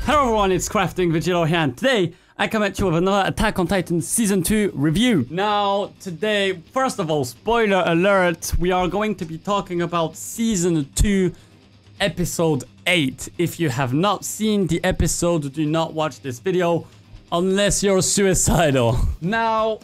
Hello everyone, it's CraftingVegeto here, and today I come at you with another Attack on Titan Season 2 review. Now, today, first of all, spoiler alert, we are going to be talking about Season 2, Episode 8. If you have not seen the episode, do not watch this video unless you're suicidal. Now.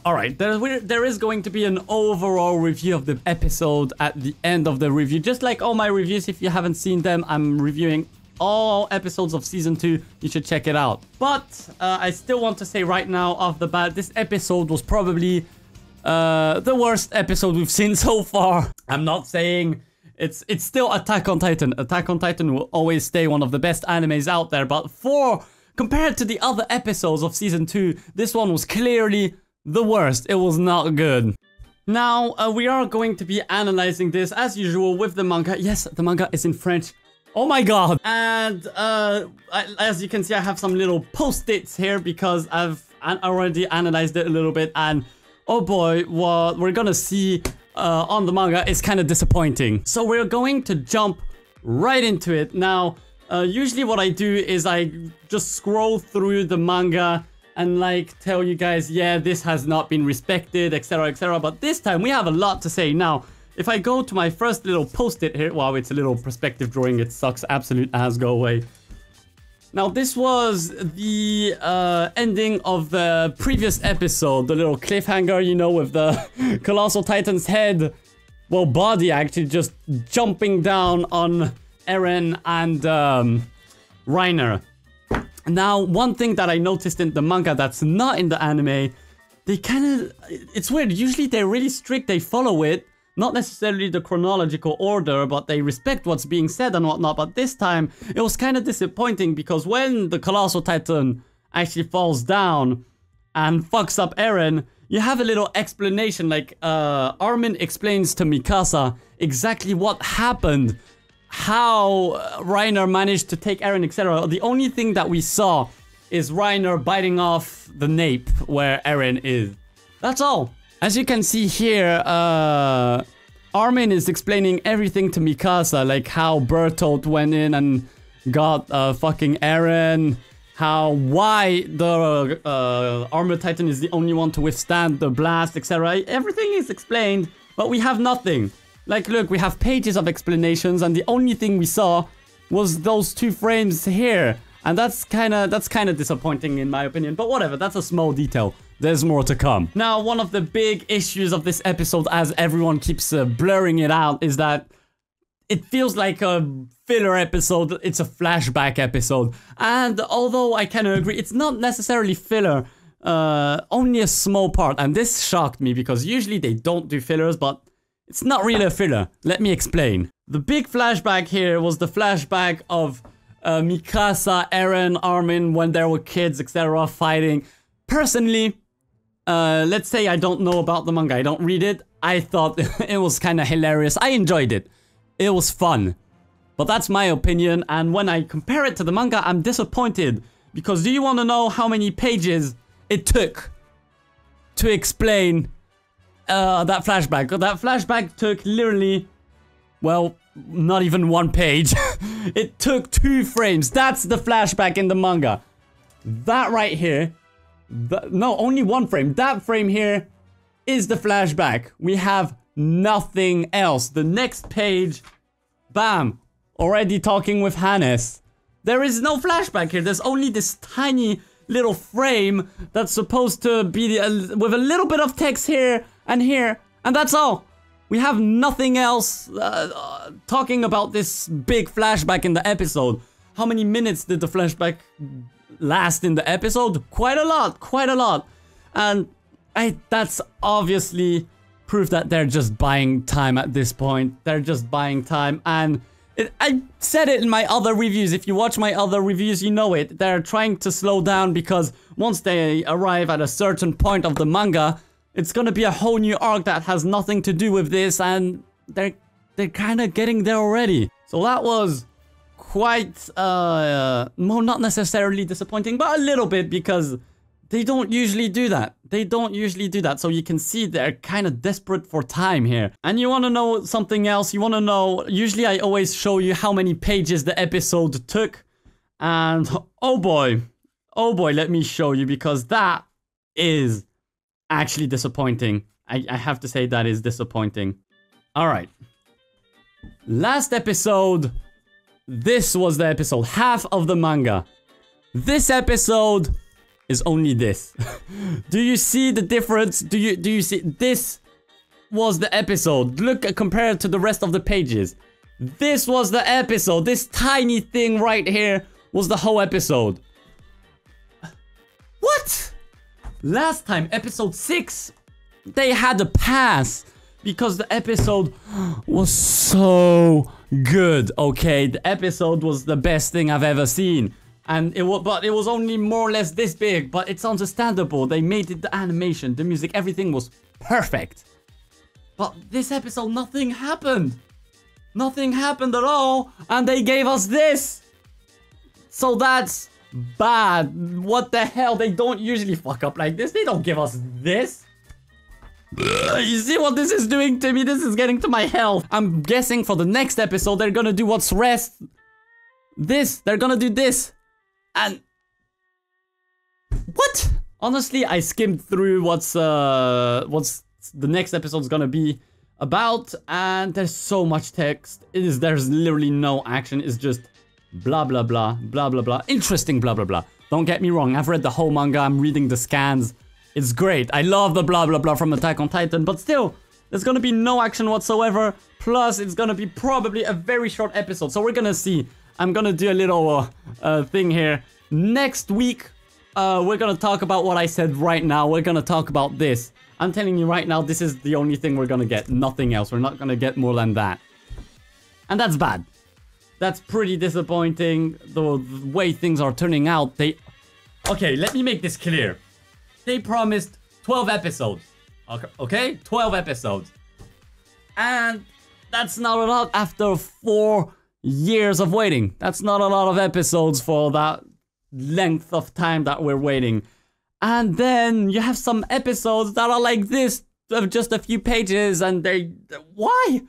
Alright, there is going to be an overall review of the episode at the end of the review. Just like all my reviews, if you haven't seen them, I'm reviewing all episodes of Season 2. You should check it out. But I still want to say right now off the bat, this episode was probably the worst episode we've seen so far. I'm not saying it's still Attack on Titan. Attack on Titan will always stay one of the best animes out there, but compared to the other episodes of Season 2, this one was clearly the worst. It was not good. Now, we are going to be analyzing this as usual with the manga. Yes, the manga is in French. Oh my god. And as you can see, I have some little post-its here because I've already analyzed it a little bit, and oh boy, what we're gonna see on the manga is kind of disappointing. So we're going to jump right into it. Now, usually what I do is I just scroll through the manga and like tell you guys, yeah, this has not been respected, etc, etc. But this time we have a lot to say. Now, if I go to my first little post-it here, wow, it's a little perspective drawing, it sucks, absolute ass, go away. Now, this was the ending of the previous episode, the little cliffhanger, you know, with the Colossal Titan's head, well, body actually, just jumping down on Eren and Reiner. Now, one thing that I noticed in the manga that's not in the anime, they kind of, it's weird, usually they're really strict, they follow it. Not necessarily the chronological order, but they respect what's being said and whatnot. But this time, it was kind of disappointing because when the Colossal Titan actually falls down and fucks up Eren, you have a little explanation, like Armin explains to Mikasa exactly what happened, how Reiner managed to take Eren, etc. The only thing that we saw is Reiner biting off the nape where Eren is. That's all. As you can see here, Armin is explaining everything to Mikasa, like how Bertolt went in and got fucking Eren, why the Armored Titan is the only one to withstand the blast, etc. Everything is explained, but we have nothing. Like, look, we have pages of explanations, and the only thing we saw was those 2 frames here, and that's kind of disappointing in my opinion. But whatever, that's a small detail. There's more to come. Now, one of the big issues of this episode, as everyone keeps blurring it out, is that it feels like a filler episode. It's a flashback episode. And although I kind of agree, it's not necessarily filler. Only a small part. And this shocked me because usually they don't do fillers, but it's not really a filler. Let me explain. The big flashback here was the flashback of Mikasa, Eren, Armin, when they were kids, etc., fighting. Personally, let's say I don't know about the manga, I don't read it, I thought it was kind of hilarious. I enjoyed it. It was fun. But that's my opinion, and when I compare it to the manga, I'm disappointed. Because do you want to know how many pages it took to explain that flashback? That flashback took literally, well, not even 1 page. It took 2 frames. That's the flashback in the manga. That right here. No, only 1 frame. That frame here is the flashback. We have nothing else. The next page, bam, already talking with Hannes. There is no flashback here. There's only this tiny little frame that's supposed to be with a little bit of text here, and that's all. We have nothing else talking about this big flashback in the episode. How many minutes did the flashback last in the episode? Quite a lot. And that's obviously proof that they're just buying time at this point. They're just buying time, and I said it in my other reviews. If you watch my other reviews, you know it. They're trying to slow down because once they arrive at a certain point of the manga, it's gonna be a whole new arc that has nothing to do with this, and they're kind of getting there already. So that was quite, well, not necessarily disappointing, but a little bit, because they don't usually do that. So you can see they're kind of desperate for time here. And you want to know something else? You want to know, usually I always show you how many pages the episode took. And oh boy, let me show you, because that is actually disappointing. I have to say that is disappointing. All right. Last episode, this was the episode, half of the manga. This episode is only this. Do you see the difference? Do you see? This was the episode. Look, compared to the rest of the pages. This was the episode. This tiny thing right here was the whole episode. What? Last time, episode 6, they had a pass because the episode was so good. Okay, the episode was the best thing I've ever seen. And it was only more or less this big, but it's understandable. They made it, the animation, the music, everything was perfect. But this episode, nothing happened. Nothing happened at all, and they gave us this. So that's bad. What the hell? They don't usually fuck up like this. They don't give us this. You see what this is doing to me? This is getting to my health. I'm guessing for the next episode, they're gonna do what's rest. This. They're gonna do this. And what? Honestly, I skimmed through what's the next episode's gonna be about, and there's so much text. There's literally no action. It's just blah blah blah blah blah blah. Interesting blah blah blah. Don't get me wrong. I've read the whole manga. I'm reading the scans. It's great. I love the blah blah blah from Attack on Titan, but still, there's gonna be no action whatsoever. Plus, it's gonna be probably a very short episode. So we're gonna see. I'm gonna do a little thing here. Next week, we're gonna talk about what I said right now. We're gonna talk about this. I'm telling you right now, this is the only thing we're gonna get. Nothing else. We're not gonna get more than that. And that's bad. That's pretty disappointing. The way things are turning out, Okay, let me make this clear. They promised 12 episodes. Okay? 12 episodes. And that's not a lot after 4 years of waiting. That's not a lot of episodes for that length of time that we're waiting. And then you have some episodes that are like this, of just a few pages, and why?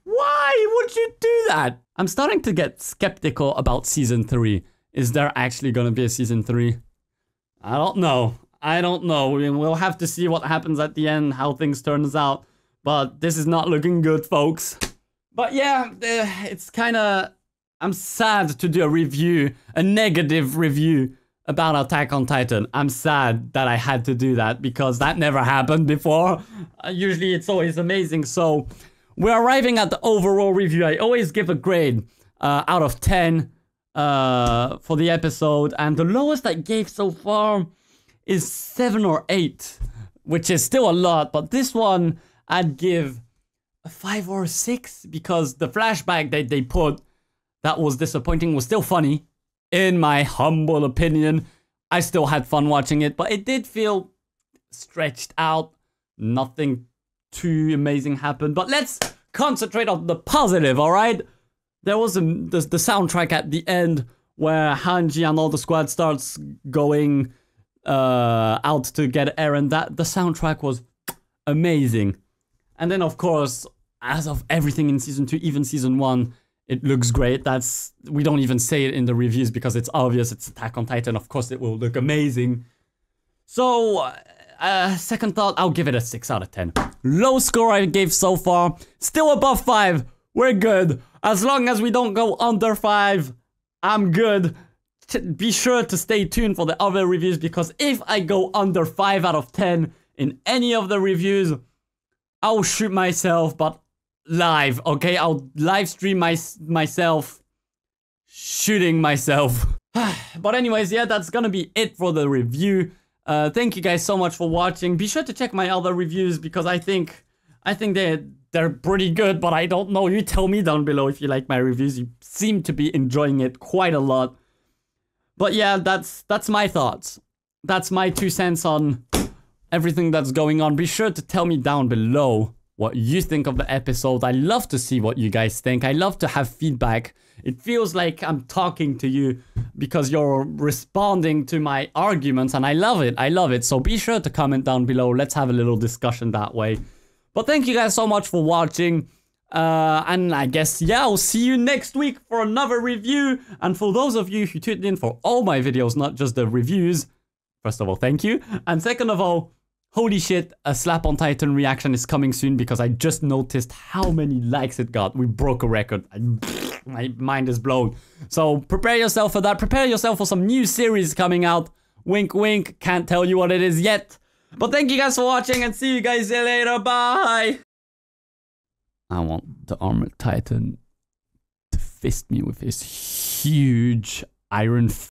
Why would you do that? I'm starting to get skeptical about season 3. Is there actually gonna be a season 3? I don't know. We'll have to see what happens at the end, how things turns out. But this is not looking good, folks. But yeah, it's kinda... I'm sad to do a review, a negative review about Attack on Titan. I'm sad that I had to do that because that never happened before. Usually it's always amazing. So we're arriving at the overall review. I always give a grade out of 10 for the episode. And the lowest I gave so far is 7 or 8, which is still a lot. But this one I'd give a 5 or a 6 because the flashback that they put that was disappointing was still funny. In my humble opinion, I still had fun watching it, but it did feel stretched out. Nothing too amazing happened, but let's concentrate on the positive, all right? There was the soundtrack at the end where Hanji and all the squad starts going out to get Eren. The soundtrack was amazing. And then, of course, as of everything in Season 2, even Season 1, it looks great. We don't even say it in the reviews because it's obvious. It's Attack on Titan. Of course, it will look amazing. So, second thought, I'll give it a 6 out of 10. Low score I gave so far. Still above 5. We're good. As long as we don't go under 5, I'm good. Be sure to stay tuned for the other reviews because if I go under 5 out of 10 in any of the reviews, I'll shoot myself, but live, okay? I'll live stream myself shooting myself. But anyways, yeah, that's gonna be it for the review. Thank you guys so much for watching. Be sure to check my other reviews because I think they're pretty good, but I don't know. You tell me down below if you like my reviews. You seem to be enjoying it quite a lot. But yeah, that's my thoughts. That's my 2 cents on everything that's going on. Be sure to tell me down below what you think of the episode. I love to see what you guys think. I love to have feedback. It feels like I'm talking to you because you're responding to my arguments, and I love it. I love it. So be sure to comment down below. Let's have a little discussion that way. But thank you guys so much for watching. And I guess, yeah, I'll see you next week for another review. And for those of you who tuned in for all my videos, not just the reviews, first of all, thank you. And second of all, holy shit, a Slap on Titan reaction is coming soon because I just noticed how many likes it got. We broke a record. My mind is blown. So prepare yourself for that. Prepare yourself for some new series coming out. Wink, wink. Can't tell you what it is yet. But thank you guys for watching and see you guys later. Bye. I want the Armored Titan to fist me with his huge iron